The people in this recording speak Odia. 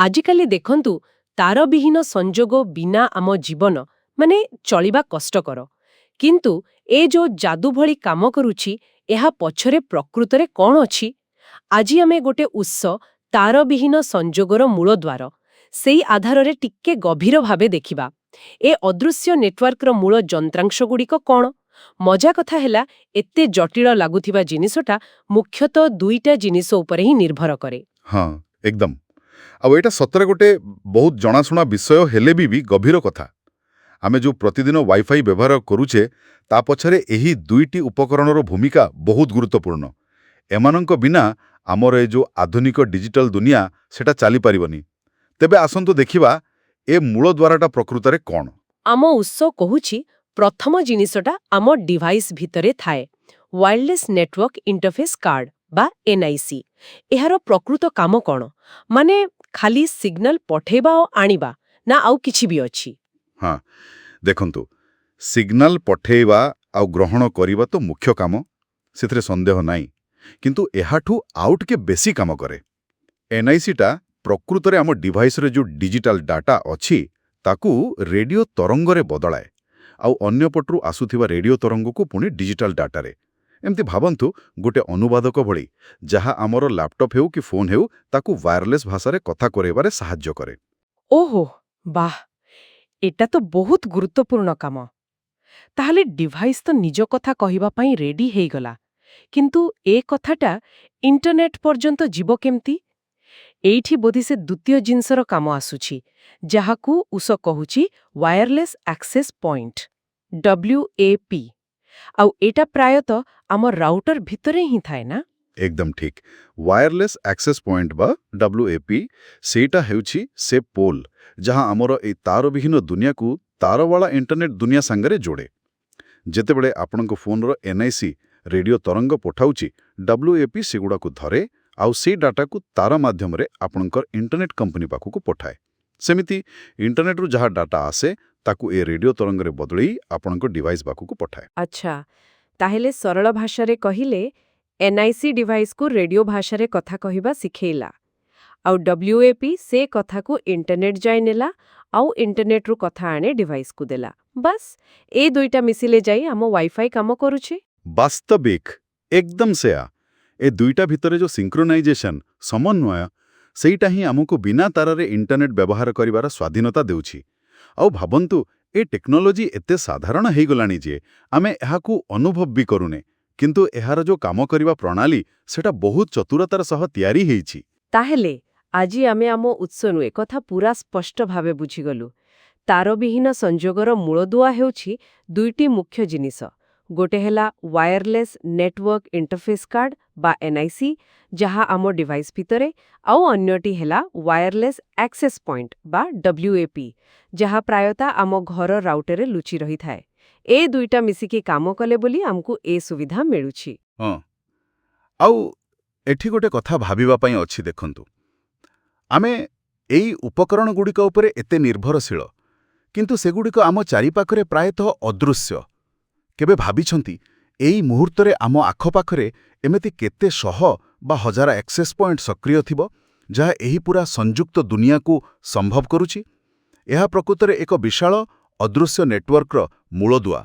ଆଜିକାଲି ଦେଖନ୍ତୁ ତାରବିହୀନ ସଂଯୋଗ ବିନା ଆମ ଜୀବନ ମାନେ ଚଳିବା କଷ୍ଟକର। କିନ୍ତୁ ଏ ଯୋଉ ଯାଦୁ ଭଳି କାମ କରୁଛି ଏହା ପଛରେ ପ୍ରକୃତରେ କ'ଣ ଅଛି? ଆଜି ଆମେ ଗୋଟେ ଉତ୍ସ ତାରବିହୀନ ସଂଯୋଗର ମୂଳଦ୍ୱାର ସେଇ ଆଧାରରେ ଟିକେ ଗଭୀର ଭାବେ ଦେଖିବା। ଏ ଅଦୃଶ୍ୟ ନେଟୱାର୍କର ମୂଳ ଯନ୍ତ୍ରାଂଶଗୁଡ଼ିକ କ'ଣ? ମଜା କଥା ହେଲା ଏତେ ଜଟିଳ ଲାଗୁଥିବା ଜିନିଷଟା ମୁଖ୍ୟତଃ ଦୁଇଟା ଜିନିଷ ଉପରେ ହିଁ ନିର୍ଭର କରେ। ହଁ ଏକଦମ। ଆଉ ଏଇଟା ସତରେ ଗୋଟେ ବହୁତ ଜଣାଶୁଣା ବିଷୟ ହେଲେ ବି ଗଭୀର କଥା। ଆମେ ଯେଉଁ ପ୍ରତିଦିନ ୱାଇଫାଇ ବ୍ୟବହାର କରୁଛେ ତା ପଛରେ ଏହି ଦୁଇଟି ଉପକରଣର ଭୂମିକା ବହୁତ ଗୁରୁତ୍ୱପୂର୍ଣ୍ଣ। ଏମାନଙ୍କ ବିନା ଆମର ଏ ଯେଉଁ ଆଧୁନିକ ଡିଜିଟାଲ ଦୁନିଆ ସେଟା ଚାଲିପାରିବନି। ତେବେ ଆସନ୍ତୁ ଦେଖିବା ଏ ମୂଳଦ୍ୱାରଟା ପ୍ରକୃତରେ କ'ଣ। ଆମ ଉତ୍ସ କହୁଛି ପ୍ରଥମ ଜିନିଷଟା ଆମ ଡିଭାଇସ୍ ଭିତରେ ଥାଏ ୱାୟାରଲେସ୍ ନେଟୱାର୍କ ଇଣ୍ଟରଫେସ୍ କାର୍ଡ ବା ଏନ୍ଆଇସି। ଏହାର ପ୍ରକୃତ କାମ କ'ଣ? ମାନେ ଖାଲି ସିଗ୍ନାଲ ପଠେଇବା ଓ ଆଣିବା ନା ଆଉ କିଛି ବି ଅଛି? ହଁ ଦେଖନ୍ତୁ, ସିଗ୍ନାଲ ପଠେଇବା ଆଉ ଗ୍ରହଣ କରିବା ତ ମୁଖ୍ୟ କାମ, ସେଥିରେ ସନ୍ଦେହ ନାହିଁ। କିନ୍ତୁ ଏହାଠୁ ଆଉ ଟିକେ ବେଶୀ କାମ କରେ। ଏନ୍ଆଇସିଟା ପ୍ରକୃତରେ ଆମ ଡିଭାଇସରେ ଯେଉଁ ଡିଜିଟାଲ ଡାଟା ଅଛି ତାକୁ ରେଡିଓ ତରଙ୍ଗରେ ବଦଳାଏ ଆଉ ଅନ୍ୟପଟରୁ ଆସୁଥିବା ରେଡିଓ ତରଙ୍ଗକୁ ପୁଣି ଡିଜିଟାଲ ଡାଟାରେ। ଏମିତି ଭାବନ୍ତୁ ଗୋଟେ ଅନୁବାଦକ ଭଳି, ଯାହା ଆମର ଲ୍ୟାପଟପ୍ ହେଉ କି ଫୋନ୍ ହେଉ ତାକୁ ୱାୟାରଲେସ୍ ଭାଷାରେ କଥା କରେଇବାରେ ସାହାଯ୍ୟ କରେ। ଓହୋ ବାଃ, ଏଟା ତ ବହୁତ ଗୁରୁତ୍ୱପୂର୍ଣ୍ଣ କାମ। ତାହେଲେ ଡିଭାଇସ୍ ତ ନିଜ କଥା କହିବା ପାଇଁ ରେଡି ହେଇଗଲା, କିନ୍ତୁ ଏ କଥାଟା ଇଣ୍ଟରନେଟ୍ ପର୍ଯ୍ୟନ୍ତ ଯିବ କେମିତି? ଏଇଠି ବୋଧେ ସେ ଦ୍ୱିତୀୟ ଜିନିଷର କାମ ଆସୁଛି, ଯାହାକୁ ଉସ କହୁଛି ୱାୟାରଲେସ୍ ଆକ୍ସେସ୍ ପଏଣ୍ଟ WAP। ଆଉ ଏଟା ପ୍ରାୟତଃ ଆମ ରାଉଟର ଭିତରେ ହିଁ ଥାଏ ନା? ଏକଦମ ଠିକ୍। ୱାୟାରଲେସ୍ ଆକ୍ସେସ୍ ପଏଣ୍ଟ ବା WAP ସେଇଟା ହେଉଛି ସେ ପୋଲ୍ ଯାହା ଆମର ଏଇ ତାରବିହୀନ ଦୁନିଆକୁ ତାରବାଳା ଇଣ୍ଟରନେଟ୍ ଦୁନିଆ ସାଙ୍ଗରେ ଯୋଡ଼େ। ଯେତେବେଳେ ଆପଣଙ୍କ ଫୋନର ଏନ୍ଆଇସି ରେଡିଓ ତରଙ୍ଗ ପଠାଉଛି, WAP ସେଗୁଡ଼ାକୁ ଧରେ ଆଉ ସେଇ ଡାଟାକୁ ତାର ମାଧ୍ୟମରେ ଆପଣଙ୍କର ଇଣ୍ଟରନେଟ୍ କମ୍ପାନୀ ପାଖକୁ ପଠାଏ। ସେମିତି ଇଣ୍ଟରନେଟ୍ରୁ ଯାହା ଡାଟା ଆସେ ତାକୁ ଏ ରେଡିଓ ତରଙ୍ଗରେ ବଦଳେଇ ଆପଣଙ୍କ ଡିଭାଇସ୍ ପାଖକୁ ପଠାଏ। ଆଚ୍ଛା, ତାହେଲେ ସରଳ ଭାଷାରେ କହିଲେ ଏନ୍ଆଇସି ଡିଭାଇସ୍କୁ ରେଡିଓ ଭାଷାରେ କଥା କହିବା ଶିଖେଇଲା, ଆଉ WAP ସେ କଥାକୁ ଇଣ୍ଟରନେଟ୍ ଯାଏ ନେଲା ଆଉ ଇଣ୍ଟରନେଟ୍ରୁ କଥା ଆଣି ଡିଭାଇସ୍କୁ ଦେଲା। ବାସ୍, ଏ ଦୁଇଟା ମିଶିଲେ ଯାଇ ଆମ ୱାଇଫାଇ କାମ କରୁଛି। ବାସ୍ତବିକ ଏକଦମ ସେୟା। ଏ ଦୁଇଟା ଭିତରେ ଯେଉଁ ସିଙ୍କ୍ରୋନାଇଜେସନ୍ ସମନ୍ୱୟ, ସେଇଟା ହିଁ ଆମକୁ ବିନା ତାରରେ ଇଣ୍ଟରନେଟ୍ ବ୍ୟବହାର କରିବାର ସ୍ୱାଧୀନତା ଦେଉଛି। ଆଉ ଭାବନ୍ତୁ, ଏ ଟେକ୍ନୋଲୋଜି ଏତେ ସାଧାରଣ ହେଇଗଲାଣି ଯେ ଆମେ ଏହାକୁ ଅନୁଭବ ବି କରୁନେ, କିନ୍ତୁ ଏହାର ଯେଉଁ କାମ କରିବା ପ୍ରଣାଳୀ ସେଟା ବହୁତ ଚତୁରତାର ସହ ତିଆରି ହେଇଛି। ତାହେଲେ ଆଜି ଆମେ ଆମ ଉତ୍ସରୁ ଏକଥା ପୁରା ସ୍ପଷ୍ଟ ଭାବେ ବୁଝିଗଲୁ। ତାରବିହୀନ ସଂଯୋଗର ମୂଳଦୁଆ ହେଉଛି ଦୁଇଟି ମୁଖ୍ୟ ଜିନିଷ। ଗୋଟେ ହେଲା ୱାୟାରଲେସ୍ ନେଟୱାର୍କ ଇଣ୍ଟରଫେସ୍ କାର୍ଡ ବା ଏନ୍ଆଇସି, ଯାହା ଆମ ଡିଭାଇସ୍ ଭିତରେ, ଆଉ ଅନ୍ୟଟି ହେଲା ୱାୟାରଲେସ୍ ଆକ୍ସେସ୍ ପଏଣ୍ଟ ବା WAP, ଯାହା ପ୍ରାୟତଃ ଆମ ଘର ରାଉଟରରେ ଲୁଚି ରହିଥାଏ। ଏ ଦୁଇଟା ମିଶିକି କାମ କଲେ ବୋଲି ଆମକୁ ଏ ସୁବିଧା ମିଳୁଛି। ହଁ, ଆଉ ଏଠି ଗୋଟେ କଥା ଭାବିବା ପାଇଁ ଅଛି। ଦେଖନ୍ତୁ, ଆମେ ଏଇ ଉପକରଣଗୁଡ଼ିକ ଉପରେ ଏତେ ନିର୍ଭରଶୀଳ, କିନ୍ତୁ ସେଗୁଡ଼ିକ ଆମ ଚାରିପାଖରେ ପ୍ରାୟତଃ ଅଦୃଶ୍ୟ। କେବେ ଭାବିଛନ୍ତି ଏଇ ମୁହୂର୍ତ୍ତରେ ଆମ ଆଖପାଖରେ ଏମିତି କେତେ ଶହ ବା ହଜାର ଆକ୍ସେସ୍ ପଏଣ୍ଟ ସକ୍ରିୟ ଥିବ, ଯାହା ଏହି ପୁରା ସଂଯୁକ୍ତ ଦୁନିଆକୁ ସମ୍ଭବ କରୁଛି? ଏହା ପ୍ରକୃତରେ ଏକ ବିଶାଳ ଅଦୃଶ୍ୟ ନେଟୱାର୍କର ମୂଳଦୁଆ।